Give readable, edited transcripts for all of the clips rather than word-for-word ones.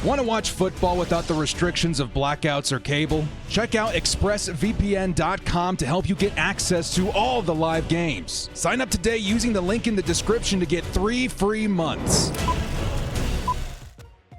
Want to watch football without the restrictions of blackouts or cable? Check out expressvpn.com to help you get access to all the live games. Sign up today using the link in the description to get 3 free months.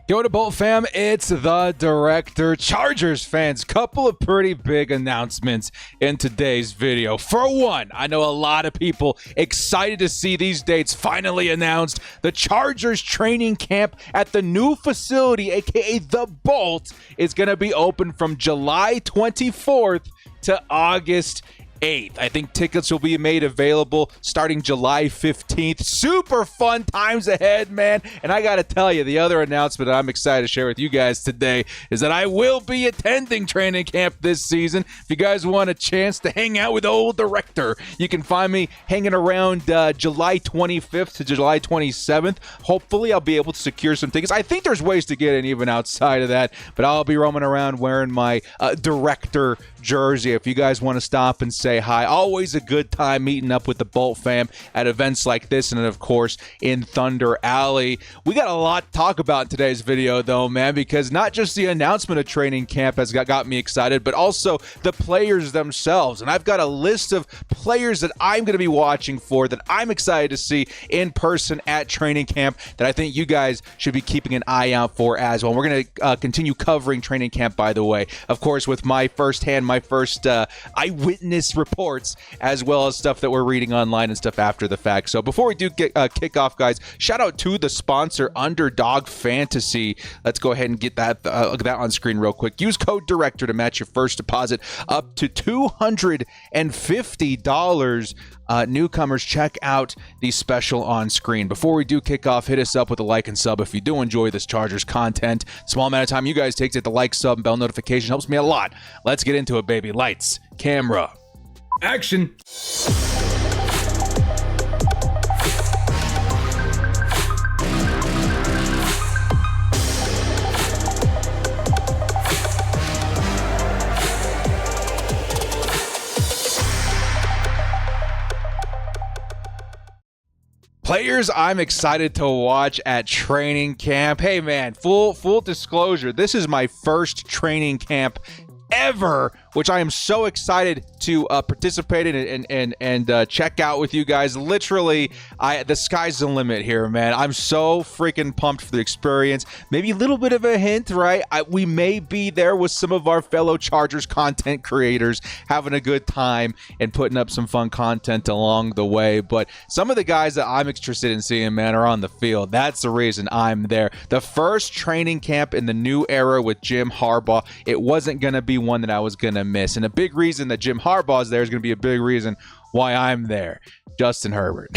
Yo to Bolt fam, it's the director. Chargers fans, couple of pretty big announcements in today's video. For one, I know a lot of people excited to see these dates finally announced. The Chargers training camp at the new facility, aka the Bolt, is going to be open from July 24th to August 8th. I think tickets will be made available starting July 15th. Super fun times ahead, man. And I got to tell you, the other announcement that I'm excited to share with you guys today is that I will be attending training camp this season. If you guys want a chance to hang out with old director, you can find me hanging around July 25th to July 27th. Hopefully, I'll be able to secure some tickets. I think there's ways to get in even outside of that, but I'll be roaming around wearing my director jersey. If you guys want to stop and say hi, always a good time meeting up with the Bolt fam at events like this, and then of course in Thunder Alley. We got a lot to talk about in today's video though, man, because not just the announcement of training camp has got me excited, but also the players themselves. And I've got a list of players that I'm going to be watching for, that I'm excited to see in person at training camp, that I think you guys should be keeping an eye out for as well. We're going to continue covering training camp, by the way, of course, with my first eyewitness reports, as well as stuff that we're reading online and stuff after the fact. So before we do get kick off, guys, shout out to the sponsor, Underdog Fantasy. Let's go ahead and get that look at that on screen real quick. Use code director to match your first deposit up to $250. Newcomers, check out the special on screen. Before we do kick off, hit us up with a like and sub if you do enjoy this Chargers content. Small amount of time you guys take to hit the like, sub, and bell notification helps me a lot. Let's get into it, baby. Lights, camera, action. Players I'm excited to watch at training camp. Hey man, full disclosure, this is my first training camp ever, which I am so excited to participate in and check out with you guys. Literally, the sky's the limit here, man. I'm so freaking pumped for the experience. Maybe a little bit of a hint, right? We may be there with some of our fellow Chargers content creators having a good time and putting up some fun content along the way. But some of the guys that I'm interested in seeing, man, are on the field. That's the reason I'm there. The first training camp in the new era with Jim Harbaugh. It wasn't going to be one that I was going to miss. And a big reason that Jim Harbaugh is there is going to be a big reason why I'm there. Justin Herbert.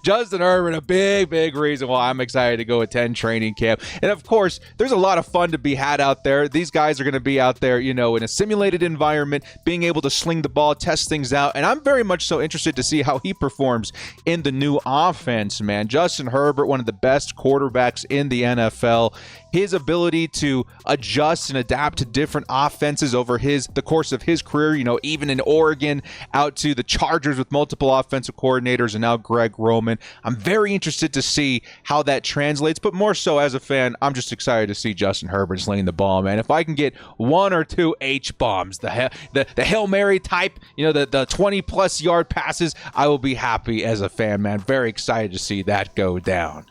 Justin Herbert, a big reason why I'm excited to go attend training camp. And of course, there's a lot of fun to be had out there. These guys are going to be out there, you know, in a simulated environment, being able to sling the ball, test things out. And I'm very much so interested to see how he performs in the new offense, man. Justin Herbert, one of the best quarterbacks in the NFL. His ability to adjust and adapt to different offenses over the course of his career, you know, even in Oregon, out to the Chargers with multiple offensive coordinators, and now Greg Roman. I'm very interested to see how that translates, but more so as a fan, I'm just excited to see Justin Herbert slinging the ball, man. If I can get 1 or 2 H-bombs, the Hail Mary type, you know, the 20-plus yard passes, I will be happy as a fan, man. Very excited to see that go down.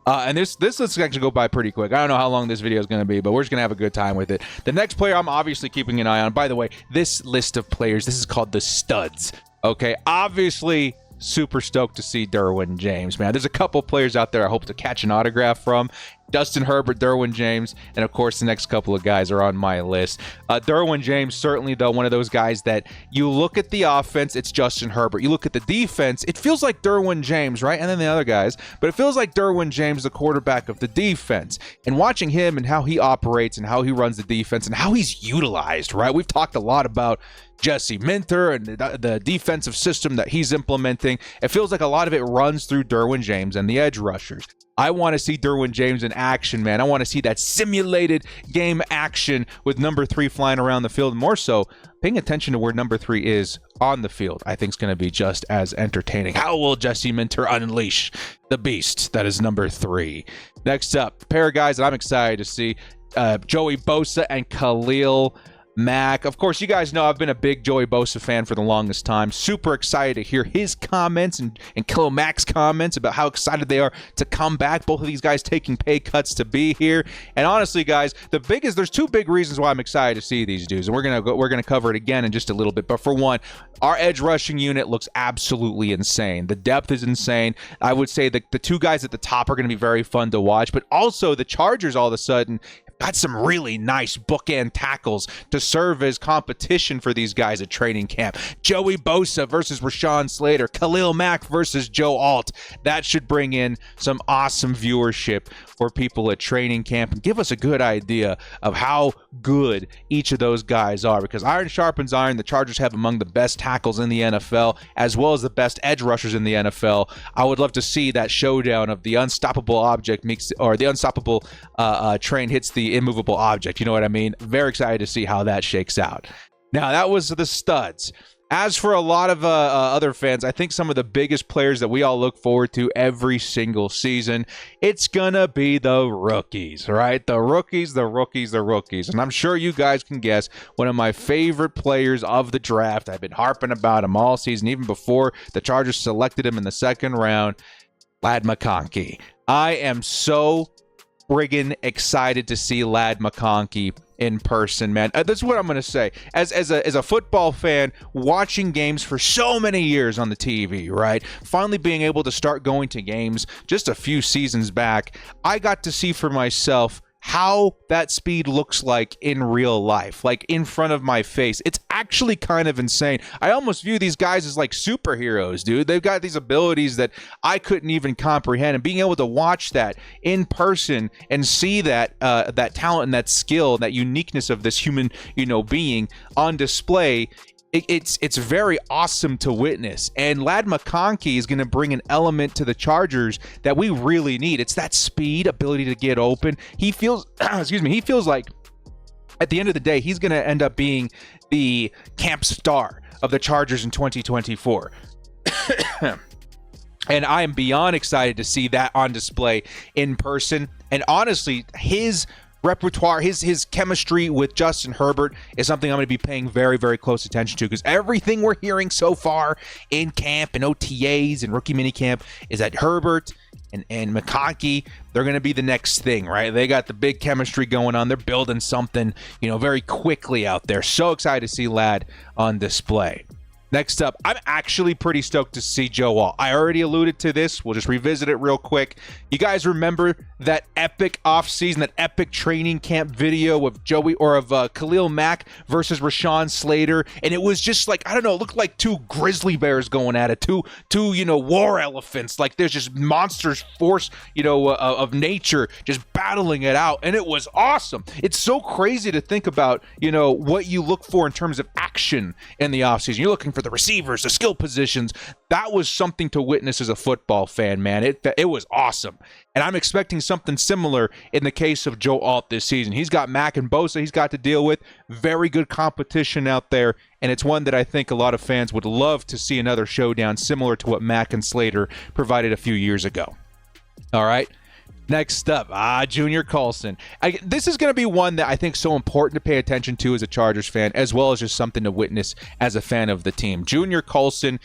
And this let's actually go by pretty quick. I don't know how long this video is going to be, but we're just going to have a good time with it. The next player I'm obviously keeping an eye on. By the way, this list of players, this is called the studs. Okay, obviously super stoked to see Derwin James, man. There's a couple players out there I hope to catch an autograph from. Justin Herbert, Derwin James, and of course the next couple of guys are on my list. Derwin James, certainly though, one of those guys that you look at the offense, it's Justin Herbert. You look at the defense, it feels like Derwin James, right? And then the other guys, but it feels like Derwin James, the quarterback of the defense. And watching him and how he operates and how he runs the defense and how he's utilized, right? We've talked a lot about Jesse Minter and the defensive system that he's implementing. It feels like a lot of it runs through Derwin James and the edge rushers. I want to see Derwin James in action, man. I want to see that simulated game action with number 3 flying around the field. More so, paying attention to where number 3 is on the field, I think is going to be just as entertaining. How will Jesse Minter unleash the beast that is number 3? Next up, a pair of guys that I'm excited to see, Joey Bosa and Khalil Mack. Of course, you guys know I've been a big Joey Bosa fan for the longest time. Super excited to hear his comments and Khalil Mack's comments about how excited they are to come back. Both of these guys taking pay cuts to be here. And honestly, guys, there's 2 big reasons why I'm excited to see these dudes, and we're gonna cover it again in just a little bit. But for one, our edge rushing unit looks absolutely insane. The depth is insane. I would say that the 2 guys at the top are going to be very fun to watch, but also the Chargers all of a sudden got some really nice bookend tackles to serve as competition for these guys at training camp. Joey Bosa versus Rashawn Slater, Khalil Mack versus Joe Alt. That should bring in some awesome viewership for people at training camp and give us a good idea of how good each of those guys are, because iron sharpens iron. The Chargers have among the best tackles in the NFL as well as the best edge rushers in the NFL. I would love to see that showdown of the unstoppable object or the unstoppable train hits the immovable object. You know what I mean? Very excited to see how that shakes out. Now, that was the studs. As for a lot of other fans, I think some of the biggest players that we all look forward to every single season, it's gonna be the rookies, right? The rookies. And I'm sure you guys can guess one of my favorite players of the draft. I've been harping about him all season, even before the Chargers selected him in the 2nd round, Ladd McConkey. I am so friggin' excited to see Ladd McConkey in person, man. That's what I'm going to say. As a football fan, watching games for so many years on the TV, right? Finally being able to start going to games just a few seasons back, I got to see for myself how that speed looks like in real life, like in front of my face. It's actually kind of insane. I almost view these guys as like superheroes, dude. They've got these abilities that I couldn't even comprehend, and being able to watch that in person and see that that talent and that skill, that uniqueness of this human, being on display, it's very awesome to witness. And Ladd McConkey is going to bring an element to the Chargers that we really need. It's that speed, ability to get open. He feels, he feels like at the end of the day, he's going to end up being the camp star of the Chargers in 2024. And I am beyond excited to see that on display in person. And honestly, his repertoire, his chemistry with Justin Herbert is something I'm going to be paying very, very close attention to, because everything we're hearing so far in camp and OTAs and rookie minicamp is that Herbert and McConkey, they're going to be the next thing, right? They got the big chemistry going on. They're building something, very quickly out there. So excited to see Ladd on display. Next up, I'm actually pretty stoked to see Joe Alt. I already alluded to this. We'll just revisit it real quick. You guys remember that epic offseason, that epic training camp video of Khalil Mack versus Rashawn Slater? And it was just like, I don't know, it looked like 2 grizzly bears going at it, two war elephants. Like there's just monsters force, of nature just battling it out. And it was awesome. It's so crazy to think about, what you look for in terms of action in the offseason. You're looking for the receivers, the skill positions. That was something to witness as a football fan, man. It was awesome. And I'm expecting something similar in the case of Joe Alt this season. He's got Mack and Bosa he's got to deal with. Very good competition out there. And it's one that I think a lot of fans would love to see another showdown similar to what Mack and Slater provided a few years ago. All right. Next up, Junior Colson. This is going to be one that I think is so important to pay attention to as a Chargers fan, as well as just something to witness as a fan of the team. Junior Colson,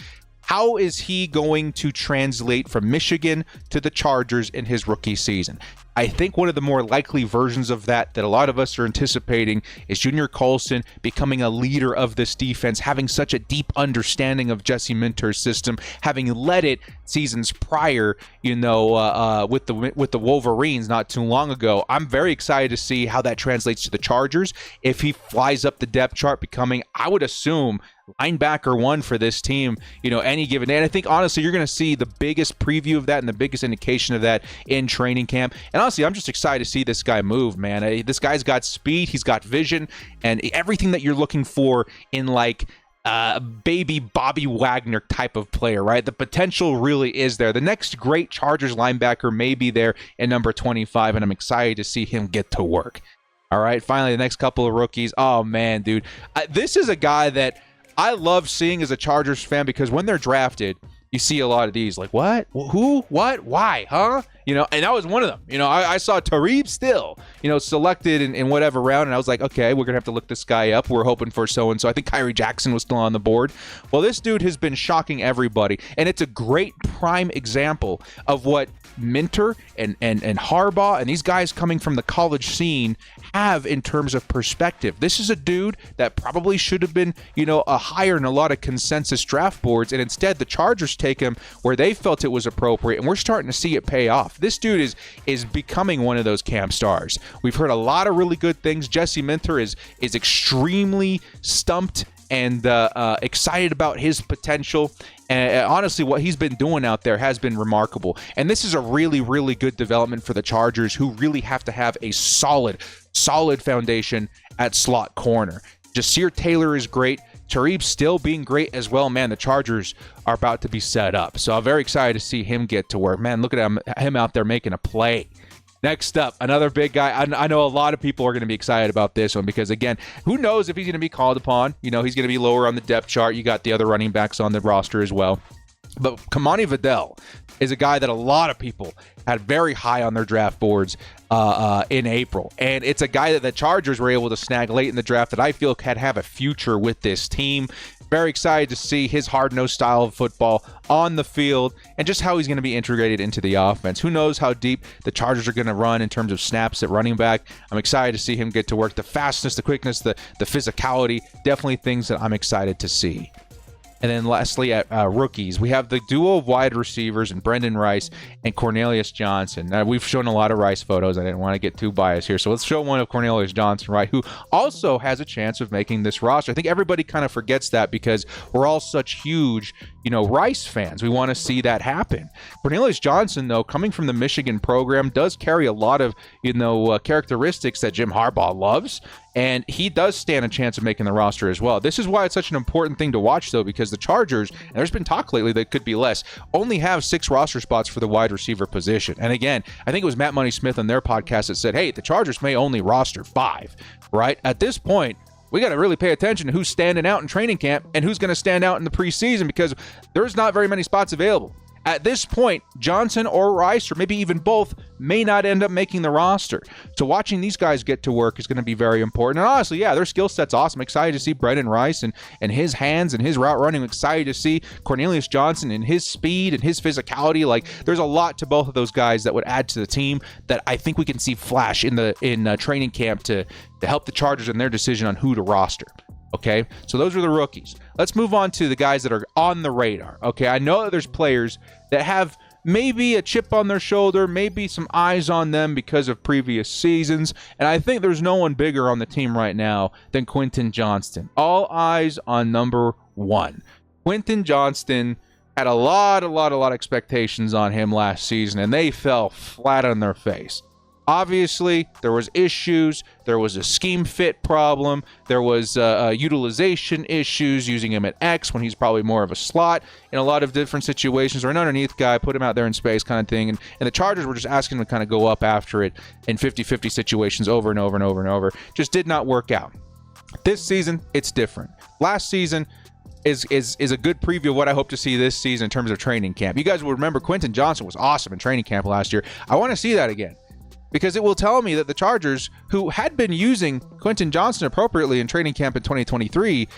how is he going to translate from Michigan to the Chargers in his rookie season? I think one of the more likely versions of that a lot of us are anticipating is Junior Colson becoming a leader of this defense, having such a deep understanding of Jesse Minter's system, having led it seasons prior, with the Wolverines not too long ago. I'm very excited to see how that translates to the Chargers. If he flies up the depth chart, becoming, I would assume, linebacker 1 for this team, any given day. And I think, honestly, you're going to see the biggest preview of that and the biggest indication of that in training camp. And honestly, I'm just excited to see this guy move, man. This guy's got speed, he's got vision, and everything that you're looking for in, like, baby Bobby Wagner type of player, right? The potential really is there. The next great Chargers linebacker may be there in number 25, and I'm excited to see him get to work. All right, finally, the next couple of rookies. Oh, man, dude. This is a guy that I love seeing as a Chargers fan because when they're drafted, you see a lot of these like, what? Who? What? Why? Huh? You know, and that was one of them. You know, I saw Talib Still, you know, selected in whatever round, and I was like, okay, we're going to have to look this guy up. We're hoping for so-and-so. I think Kyrie Jackson was still on the board. Well, this dude has been shocking everybody, and it's a great prime example of what Minter and Harbaugh and these guys coming from the college scene have in terms of perspective. This is a dude that probably should have been, you know, a higher in a lot of consensus draft boards, and instead the Chargers take him where they felt it was appropriate, and we're starting to see it pay off. This dude is becoming one of those camp stars. We've heard a lot of really good things. Jesse Minter is extremely stumped and excited about his potential. And honestly, what he's been doing out there has been remarkable. And this is a really, really good development for the Chargers, who really have to have a solid foundation at slot corner. Jasir Taylor is great. Talib Still being great as well. Man, the Chargers are about to be set up. So I'm very excited to see him get to work. Man, look at him out there making a play. Next up, another big guy. I know a lot of people are going to be excited about this one because, again, who knows if he's going to be called upon. You know, he's going to be lower on the depth chart. You got the other running backs on the roster as well. But Kamani Vidal is a guy that a lot of people had very high on their draft boards in April. And it's a guy that the Chargers were able to snag late in the draft that I feel could have a future with this team. Very excited to see his hard-nosed style of football on the field and just how he's going to be integrated into the offense. Who knows how deep the Chargers are going to run in terms of snaps at running back. I'm excited to see him get to work. The fastness, the quickness, the physicality, definitely things that I'm excited to see. And then lastly, at rookies, we have the duo of wide receivers and Brendan Rice and Cornelius Johnson. Now, we've shown a lot of Rice photos. I didn't want to get too biased here. So let's show one of Cornelius Johnson, right, who also has a chance of making this roster. I think everybody kind of forgets that because we're all such huge, you know, Rice fans. We want to see that happen. Cornelius Johnson, though, coming from the Michigan program, does carry a lot of, you know, characteristics that Jim Harbaugh loves. And he does stand a chance of making the roster as well. This is why it's such an important thing to watch, though, because the Chargers, and there's been talk lately that it could be less, only have 6 roster spots for the wide receiver position. And again, I think it was Matt Money Smith on their podcast that said, hey, the Chargers may only roster 5, right? At this point, we got to really pay attention to who's standing out in training camp and who's going to stand out in the preseason because there's not very many spots available. At this point, Johnson or Rice, or maybe even both, may not end up making the roster. So watching these guys get to work is going to be very important. And honestly, yeah, their skill set's awesome. Excited to see Brendan Rice and his hands and his route running. Excited to see Cornelius Johnson and his speed and his physicality. Like, there's a lot to both of those guys that would add to the team that I think we can see flash in training camp to help the Chargers in their decision on who to roster. Okay, so those are the rookies. Let's move on to the guys that are on the radar. Okay, I know that there's players that have maybe a chip on their shoulder, maybe some eyes on them because of previous seasons, and I think there's no one bigger on the team right now than Quentin Johnston. All eyes on number 1. Quentin Johnston had a lot of expectations on him last season, and they fell flat on their face. Obviously, there was issues. There was a scheme fit problem. There was utilization issues using him at X when he's probably more of a slot in a lot of different situations, or an underneath guy, put him out there in space kind of thing. And the Chargers were just asking him to kind of go up after it in 50-50 situations over and over and over and over. Just did not work out. This season, it's different. Last season is a good preview of what I hope to see this season in terms of training camp. You guys will remember Quentin Johnston was awesome in training camp last year. I want to see that again, because it will tell me that the Chargers, who had been using Quentin Johnston appropriately in training camp in 2023,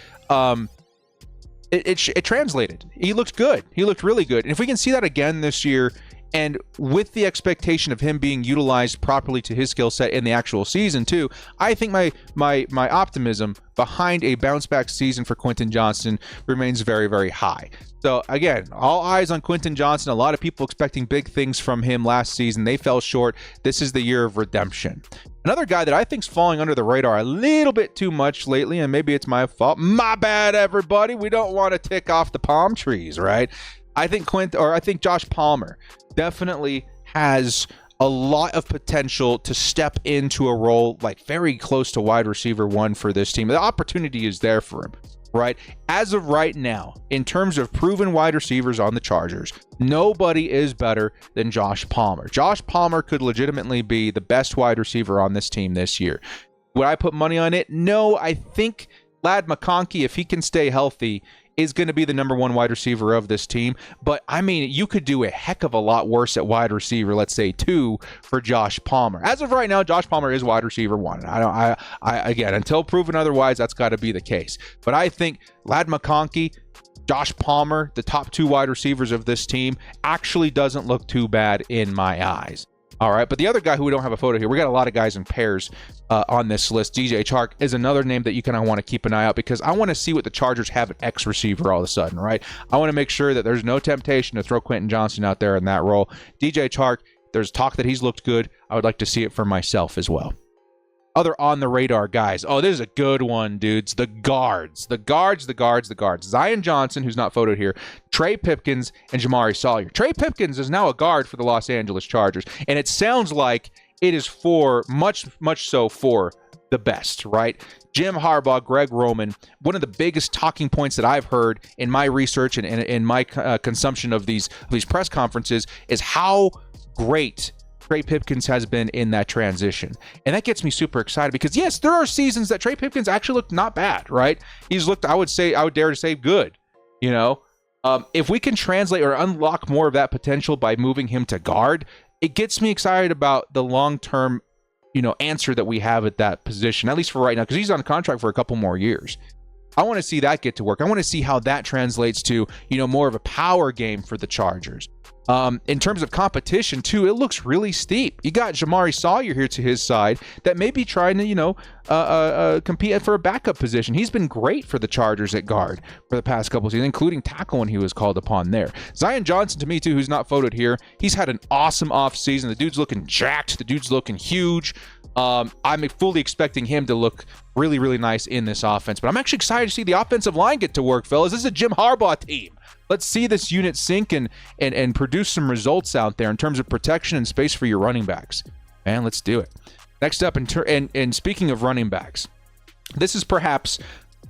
it translated. He looked good. He looked really good. And if we can see that again this year, and with the expectation of him being utilized properly to his skill set in the actual season too, I think my optimism behind a bounce back season for Quentin Johnston remains very, very high. So again, all eyes on Quentin Johnston. A lot of people expecting big things from him last season. They fell short. This is the year of redemption. Another guy that I think's falling under the radar a little bit too much lately, and maybe it's my fault. My bad, everybody. We don't want to tick off the palm trees, right? I think Josh Palmer definitely has a lot of potential to step into a role like very close to wide receiver 1 for this team. The opportunity is there for him. right? As of right now, in terms of proven wide receivers on the Chargers, nobody is better than Josh Palmer. Josh Palmer could legitimately be the best wide receiver on this team this year. Would I put money on it? No, I think Ladd McConkey, if he can stay healthy, is going to be the number one wide receiver of this team. But, I mean, you could do a heck of a lot worse at wide receiver, let's say 2, for Josh Palmer. As of right now, Josh Palmer is wide receiver 1. Again, until proven otherwise, that's got to be the case. But I think Ladd McConkey, Josh Palmer, the top 2 wide receivers of this team, actually doesn't look too bad in my eyes. All right, but the other guy who we don't have a photo here, we got a lot of guys in pairs on this list. DJ Chark is another name that you kind of want to keep an eye out, because I want to see what the Chargers have at X receiver all of a sudden, right? I want to make sure that there's no temptation to throw Quentin Johnson out there in that role. DJ Chark, there's talk that he's looked good. I would like to see it for myself as well. Other on-the-radar guys. Oh, this is a good one, dudes. The guards. Zion Johnson, who's not photoed here, Trey Pipkins, and Jamari Sawyer. Trey Pipkins is now a guard for the Los Angeles Chargers, and it sounds like it is for, much so for the best, right? Jim Harbaugh, Greg Roman, one of the biggest talking points that I've heard in my research and in my consumption of these press conferences is how great Trey Pipkins has been in that transition. And that gets me super excited, because yes, there are seasons that Trey Pipkins actually looked not bad, right? He's looked, I would dare to say, good. You know, if we can translate or unlock more of that potential by moving him to guard, it gets me excited about the long-term, answer that we have at that position, at least for right now, because he's on contract for a couple more years. I want to see that get to work. I want to see how that translates to, more of a power game for the Chargers. In terms of competition, too, it looks really steep. You got Jamari Sawyer here to his side that may be trying to, compete for a backup position. He's been great for the Chargers at guard for the past couple of seasons, including tackle when he was called upon there. Zion Johnson, to me, too, who's not photoed here, he's had an awesome offseason. The dude's looking jacked. The dude's looking huge. I'm fully expecting him to look really, really nice in this offense. But I'm actually excited to see the offensive line get to work, fellas. This is a Jim Harbaugh team. Let's see this unit sink and produce some results out there in terms of protection and space for your running backs. And let's do it. Next up, and speaking of running backs, this is perhaps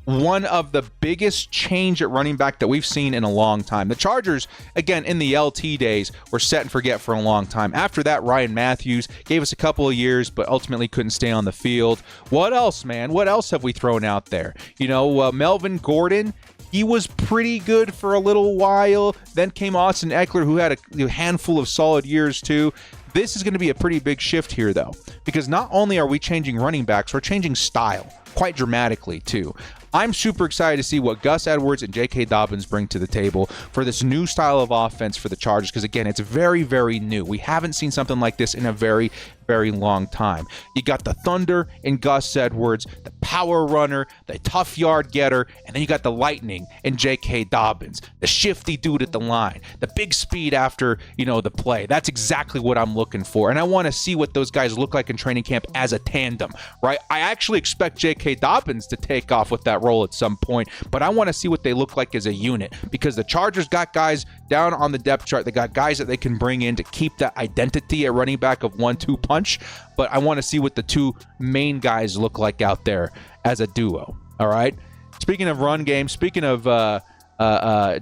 one of the biggest change at running back that we've seen in a long time. The Chargers, again, in the LT days, were set and forget for a long time. After that, Ryan Matthews gave us a couple of years, but ultimately couldn't stay on the field. What else, man? What else have we thrown out there? Melvin Gordon, he was pretty good for a little while. Then came Austin Eckler, who had a handful of solid years too. This is going to be a pretty big shift here, though, because not only are we changing running backs, we're changing style quite dramatically too. I'm super excited to see what Gus Edwards and J.K. Dobbins bring to the table for this new style of offense for the Chargers, because, again, it's very, very new. We haven't seen something like this in a very, very long time. You got the Thunder in Gus Edwards, the power runner, the tough yard getter, and then you got the lightning in J.K. Dobbins, the shifty dude at the line, the big speed after, the play. That's exactly what I'm looking for, and I want to see what those guys look like in training camp as a tandem, right? I actually expect J.K. Dobbins to take off with that role at some point, but I want to see what they look like as a unit, because the Chargers got guys down on the depth chart. They got guys that they can bring in to keep that identity at running back of 1-2 punch, but I want to see what the two main guys look like out there as a duo. All right. Speaking of run game, speaking of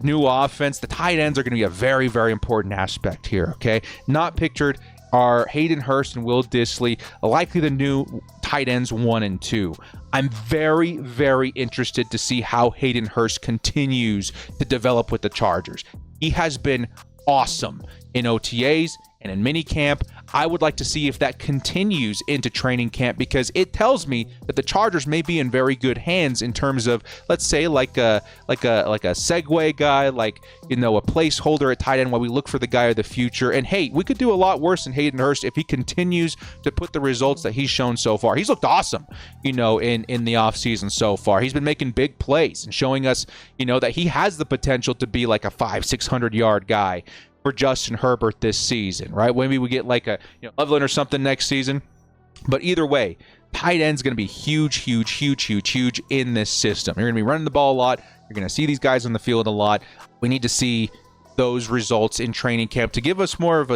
new offense, the tight ends are going to be a very, very important aspect here. Okay. Not pictured are Hayden Hurst and Will Dissly, likely the new tight ends 1 and 2. I'm very, very interested to see how Hayden Hurst continues to develop with the Chargers. He has been awesome in OTAs and in minicamp. I would like to see if that continues into training camp, because it tells me that the Chargers may be in very good hands in terms of, let's say, like a segue guy, like, a placeholder at tight end while we look for the guy of the future. And hey, we could do a lot worse than Hayden Hurst if he continues to put the results that he's shown so far. He's looked awesome, in the offseason so far. He's been making big plays and showing us, that he has the potential to be like a 500-600 yard guy for Justin Herbert this season, right? Maybe we get like a Loveland or something next season. But either way, tight end's going to be huge in this system. You're going to be running the ball a lot. You're going to see these guys on the field a lot. We need to see those results in training camp to give us more of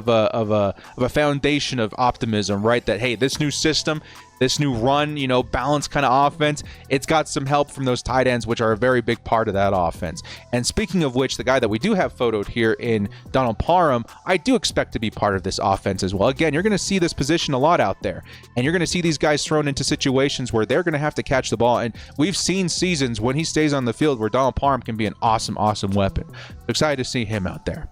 a foundation of optimism, right? That, hey, this new system, this new run, balance kind of offense. It's got some help from those tight ends, which are a very big part of that offense. And speaking of which, the guy that we do have photoed here in Donald Parham, I do expect to be part of this offense as well. Again, you're going to see this position a lot out there, and you're going to see these guys thrown into situations where they're going to have to catch the ball. And we've seen seasons when he stays on the field where Donald Parham can be an awesome, awesome weapon. Excited to see him out there.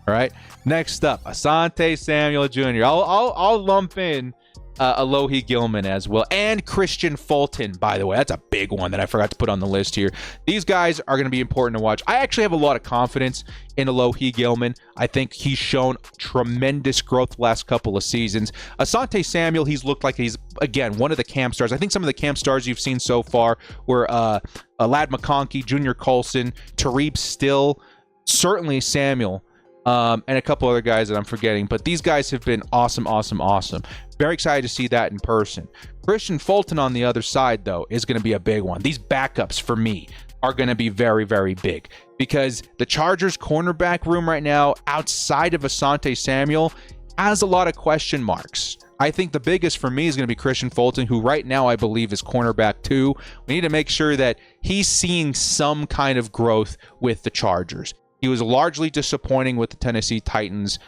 All right. Next up, Asante Samuel Jr. I'll lump in Alohi Gilman as well, and Christian Fulton, by the way. That's a big one that I forgot to put on the list here. These guys are going to be important to watch. I actually have a lot of confidence in Alohi Gilman. I think he's shown tremendous growth the last couple of seasons. Asante Samuel, he's looked like he's, again, one of the camp stars. I think some of the camp stars you've seen so far were Ladd McConkey, Junior Colson, Tareeb Still, certainly Samuel, and a couple other guys that I'm forgetting. But these guys have been awesome, awesome, awesome. Very excited to see that in person. Christian Fulton on the other side, though, is going to be a big one. These backups for me are going to be very, very big, because the Chargers cornerback room right now, outside of Asante Samuel, has a lot of question marks. I think the biggest for me is going to be Christian Fulton, who right now I believe is cornerback 2. We need to make sure that he's seeing some kind of growth with the Chargers. He was largely disappointing with the Tennessee Titans.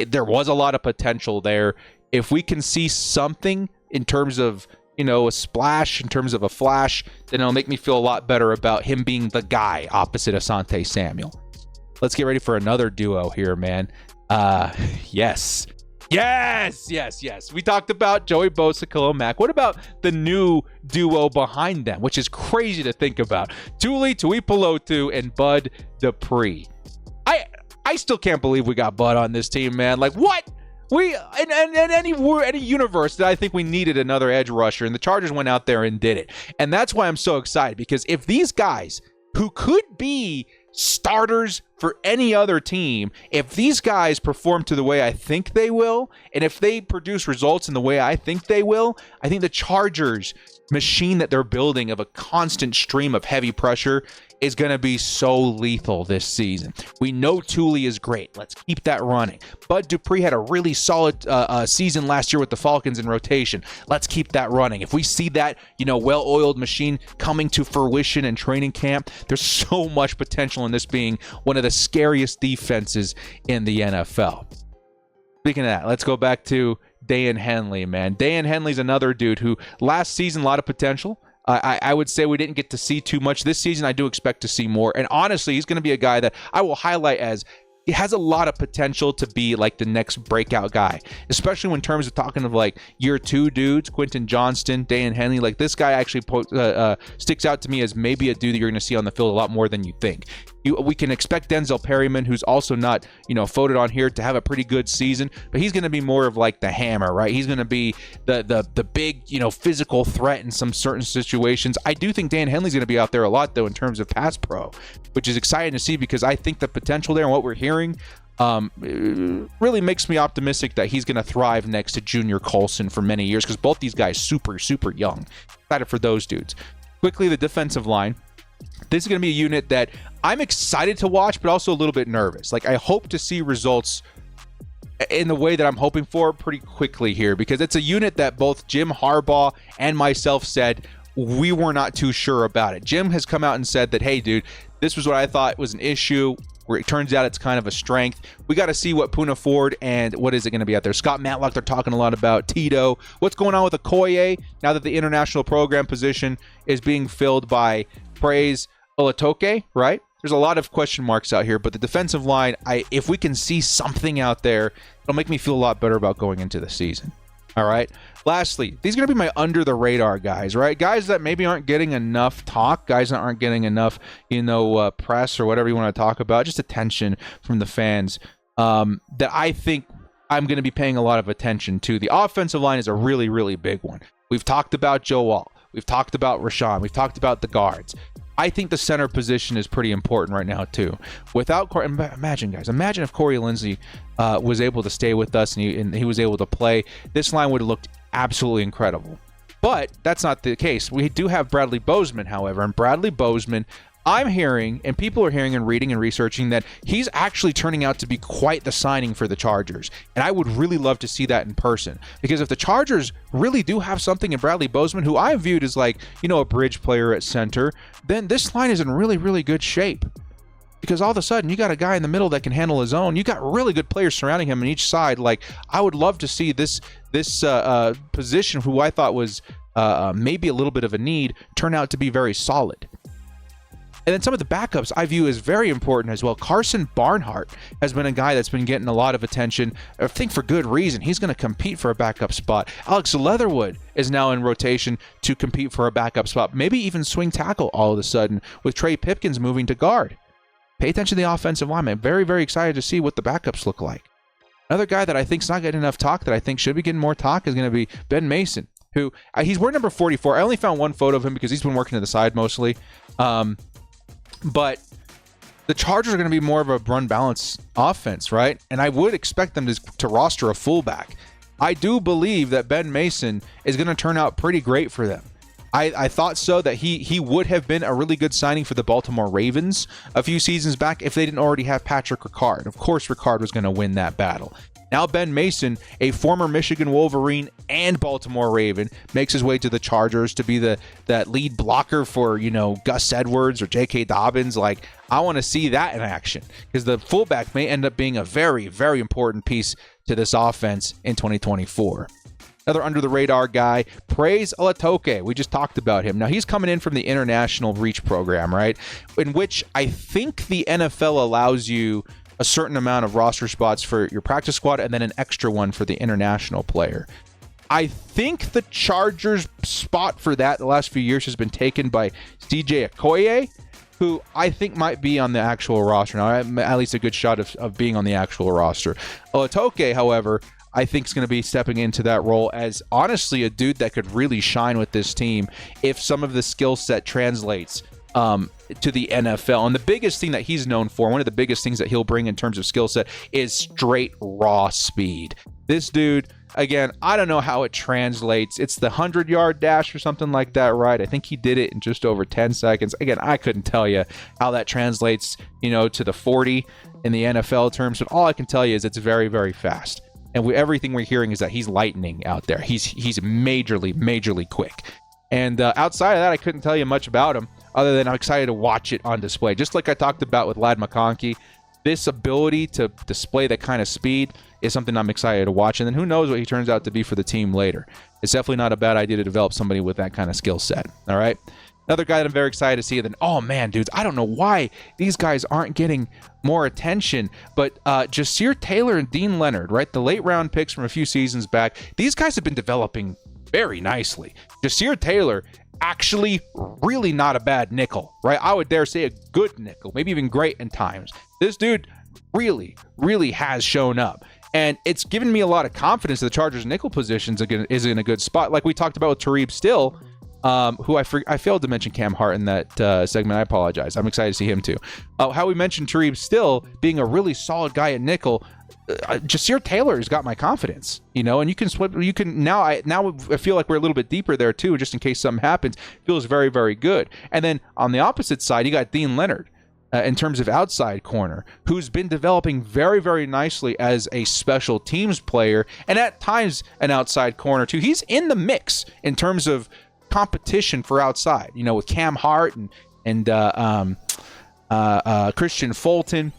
There was a lot of potential there. If we can see something in terms of, a splash, in terms of a flash, then it'll make me feel a lot better about him being the guy opposite Asante Samuel. Let's get ready for another duo here, man. Yes. We talked about Joey Bosa, Khalil Mack. What about the new duo behind them, which is crazy to think about? Tuli Tuipulotu and Bud Dupree. I still can't believe we got Bud on this team, man. Like, what? In any universe that I think we needed another edge rusher, and the Chargers went out there and did it. And that's why I'm so excited, because if these guys, who could be starters for any other team, if these guys perform to the way I think they will, and if they produce results in the way I think they will, I think the Chargers machine that they're building of a constant stream of heavy pressure is going to be so lethal this season. We know Tuli is great. Let's keep that running. Bud Dupree had a really solid season last year with the Falcons in rotation. Let's keep that running. If we see that, well-oiled machine coming to fruition in training camp, there's so much potential in this being one of the scariest defenses in the NFL. Speaking of that, let's go back to Daiyan Henley, man. Daiyan Henley's another dude who last season, a lot of potential. I would say we didn't get to see too much. This season, I do expect to see more. And honestly, he's going to be a guy that I will highlight as he has a lot of potential to be like the next breakout guy, especially in terms of talking of like year 2 dudes, Quentin Johnston, Daiyan Henley. Like, this guy actually sticks out to me as maybe a dude that you're going to see on the field a lot more than you think. We can expect Denzel Perryman, who's also not, voted on here, to have a pretty good season, but he's going to be more of like the hammer, right? He's going to be the big, physical threat in some certain situations. I do think Daiyan Henley's going to be out there a lot, though, in terms of pass pro, which is exciting to see, because I think the potential there and what we're hearing really makes me optimistic that he's going to thrive next to Junior Colson for many years, because both these guys super, super young. Excited for those dudes. Quickly, the defensive line. This is going to be a unit that I'm excited to watch, but also a little bit nervous. Like, I hope to see results in the way that I'm hoping for pretty quickly here, because it's a unit that both Jim Harbaugh and myself said we were not too sure about it. Jim has come out and said that, hey, dude, this was what I thought was an issue, where it turns out it's kind of a strength. We got to see what Poona Ford and what is it going to be out there? Scott Matlock, they're talking a lot about Tito. What's going on with Okoye now that the international program position is being filled by Praise Olatoke, right? There's a lot of question marks out here, but the defensive line, if we can see something out there, it'll make me feel a lot better about going into the season. All right. Lastly, these are going to be my under the radar guys, right? Guys that maybe aren't getting enough talk, guys that aren't getting enough, press or whatever you want to talk about, just attention from the fans, that I think I'm going to be paying a lot of attention to. The offensive line is a really, really big one. We've talked about Joe Wall. We've talked about Rashawn. We've talked about the guards. I think the center position is pretty important right now, too. Without Corey, imagine if Corey Linsley was able to stay with us and he was able to play. This line would have looked absolutely incredible. But that's not the case. We do have Bradley Bozeman, however, and Bradley Bozeman, I'm hearing, and people are hearing and reading and researching, that he's actually turning out to be quite the signing for the Chargers. And I would really love to see that in person. Because if the Chargers really do have something in Bradley Bozeman, who I viewed as like, a bridge player at center, then this line is in really, really good shape. Because all of a sudden, you got a guy in the middle that can handle his own. You got really good players surrounding him on each side. Like, I would love to see this position, who I thought was maybe a little bit of a need, turn out to be very solid. And then some of the backups I view as very important as well. Carson Barnhart has been a guy that's been getting a lot of attention. I think for good reason. He's going to compete for a backup spot. Alex Leatherwood is now in rotation to compete for a backup spot. Maybe even swing tackle all of a sudden, with Trey Pipkins moving to guard. Pay attention to the offensive line. I'm very, very excited to see what the backups look like. Another guy that I think is not getting enough talk, that I think should be getting more talk, is going to be Ben Mason, who he's wearing number 44. I only found one photo of him because he's been working to the side mostly. But the Chargers are going to be more of a run balance offense, right? And I would expect them to roster a fullback. I do believe that Ben Mason is going to turn out pretty great for them. I thought so, that he would have been a really good signing for the Baltimore Ravens a few seasons back if they didn't already have Patrick Ricard. Of course, Ricard was going to win that battle. Now Ben Mason, a former Michigan Wolverine and Baltimore Raven, makes his way to the Chargers to be that lead blocker for, Gus Edwards or J.K. Dobbins. Like, I want to see that in action, because the fullback may end up being a very, very important piece to this offense in 2024. Another under-the-radar guy, Praise Alatoke. We just talked about him. Now, he's coming in from the International Reach program, right, in which I think the NFL allows you a certain amount of roster spots for your practice squad and then an extra one for the international player. I think the Chargers' spot for that the last few years has been taken by CJ Okoye, who I think might be on the actual roster. Now, at least a good shot of being on the actual roster. Alatoke, however, I think is going to be stepping into that role as, honestly, a dude that could really shine with this team if some of the skill set translates to the NFL. And the biggest thing that he's known for, one of the biggest things that he'll bring in terms of skill set, is straight raw speed. This dude, again, I don't know how it translates. It's the 100-yard dash or something like that, right? I think he did it in just over 10 seconds. Again, I couldn't tell you how that translates, to the 40 in the NFL terms, but all I can tell you is it's very, very fast. And everything we're hearing is that he's lightning out there. He's majorly quick. And outside of that, I couldn't tell you much about him, other than I'm excited to watch it on display. Just like I talked about with Ladd McConkey, this ability to display that kind of speed is something I'm excited to watch. And then who knows what he turns out to be for the team later. It's definitely not a bad idea to develop somebody with that kind of skill set. All right. Another guy that I'm very excited to see. Then, oh man, dudes, I don't know why these guys aren't getting more attention, but Jasir Taylor and Dean Leonard, right? The late round picks from a few seasons back. These guys have been developing very nicely. Jasir Taylor, actually really not a bad nickel, right? I would dare say a good nickel, maybe even great in times. This dude really has shown up. And it's given me a lot of confidence that the Chargers' nickel positions is in a good spot. Like we talked about with Talib Still, who I failed to mention Cam Hart in that segment. I apologize. I'm excited to see him too. How we mentioned Talib Still being a really solid guy at nickel. Jasir Taylor has got my confidence, and you can now I feel like we're a little bit deeper there too, just in case something happens. Feels very, very good. And then on the opposite side, you got Dean Leonard in terms of outside corner, who's been developing very, very nicely as a special teams player, and at times an outside corner too. He's in the mix in terms of competition for outside, with Cam Hart and Christian Fulton.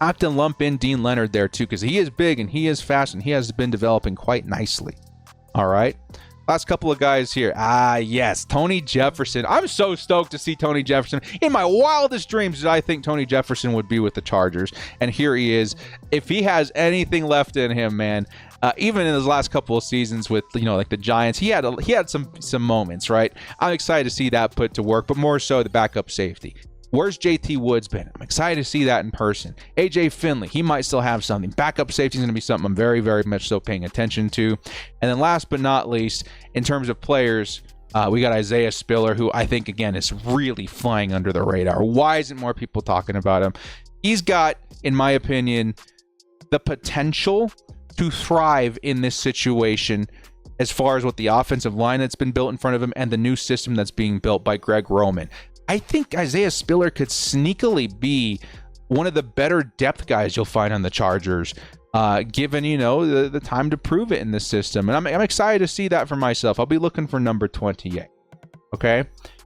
I have to lump in Dean Leonard there too, because he is big and he is fast and he has been developing quite nicely. All right. Last couple of guys here. Yes, Tony Jefferson. I'm so stoked to see Tony Jefferson. In my wildest dreams, did I think Tony Jefferson would be with the Chargers. And here he is. If he has anything left in him, man, even in his last couple of seasons with, like the Giants, he had some moments, right? I'm excited to see that put to work, but more so the backup safety. Where's JT Woods been? I'm excited to see that in person. AJ Finley, he might still have something. Backup safety is going to be something I'm very, very much so paying attention to. And then last but not least, in terms of players, we got Isaiah Spiller, who I think, again, is really flying under the radar. Why isn't more people talking about him? He's got, in my opinion, the potential to thrive in this situation as far as what the offensive line that's been built in front of him and the new system that's being built by Greg Roman. I think Isaiah Spiller could sneakily be one of the better depth guys you'll find on the Chargers, given, the time to prove it in the system. And I'm excited to see that for myself. I'll be looking for number 28. Okay?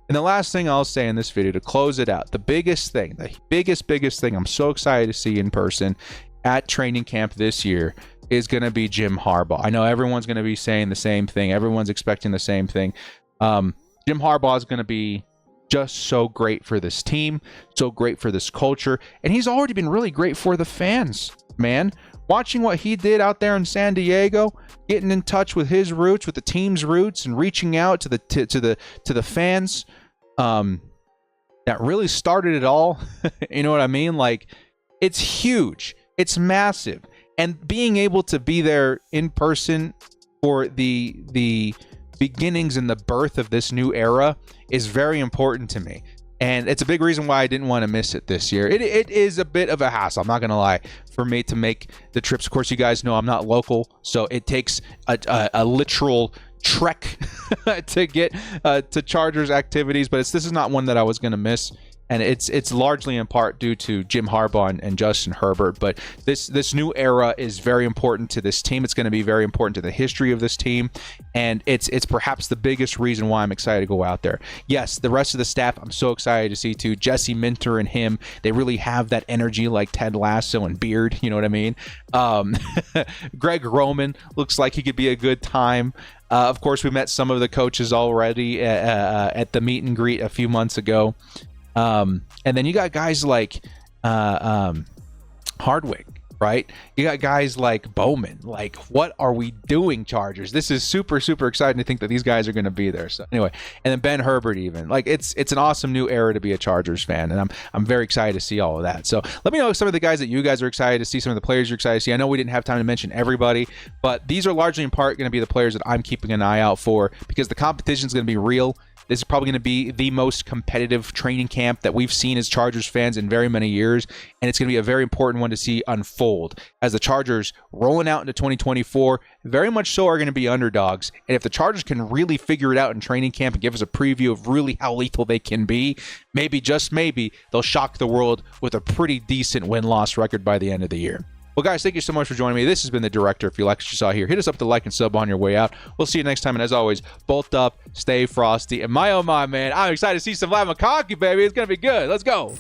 And the last thing I'll say in this video to close it out, the biggest thing I'm so excited to see in person at training camp this year is going to be Jim Harbaugh. I know everyone's going to be saying the same thing. Everyone's expecting the same thing. Jim Harbaugh is going to be just so great for this team, so great for this culture. And he's already been really great for the fans, man. Watching what he did out there in San Diego, getting in touch with his roots, with the team's roots, and reaching out to the fans, that really started it all. You know what I mean? Like, it's huge. It's massive. And being able to be there in person for the beginnings and the birth of this new era is very important to me. And it's a big reason why I didn't want to miss it this year. It is a bit of a hassle, I'm not going to lie, for me to make the trips. Of course, you guys know I'm not local, so it takes a literal trek to get to Chargers activities, but this is not one that I was going to miss. And it's largely in part due to Jim Harbaugh and Justin Herbert. But this new era is very important to this team. It's going to be very important to the history of this team. And it's perhaps the biggest reason why I'm excited to go out there. Yes, the rest of the staff, I'm so excited to see too. Jesse Minter and him, they really have that energy like Ted Lasso and Beard. You know what I mean? Greg Roman looks like he could be a good time. Of course, we met some of the coaches already at the meet and greet a few months ago. And then you got guys like Hardwick, right? You got guys like Bowman. Like, what are we doing, Chargers? This is super, super exciting to think that these guys are going to be there. So anyway, and then Ben Herbert even. Like, it's an awesome new era to be a Chargers fan, and I'm very excited to see all of that. So let me know some of the guys that you guys are excited to see, some of the players you're excited to see. I know we didn't have time to mention everybody, but these are largely in part going to be the players that I'm keeping an eye out for, because the competition is going to be real. This is probably going to be the most competitive training camp that we've seen as Chargers fans in very many years, and it's going to be a very important one to see unfold as the Chargers rolling out into 2024 very much so are going to be underdogs. And if the Chargers can really figure it out in training camp and give us a preview of really how lethal they can be, maybe, just maybe, they'll shock the world with a pretty decent win-loss record by the end of the year. Well, guys, thank you so much for joining me. This has been The Director. If you like what you saw here, hit us up to like and sub on your way out. We'll see you next time. And as always, bolt up, stay frosty. And my, oh my, man, I'm excited to see some live McConkey, baby. It's going to be good. Let's go.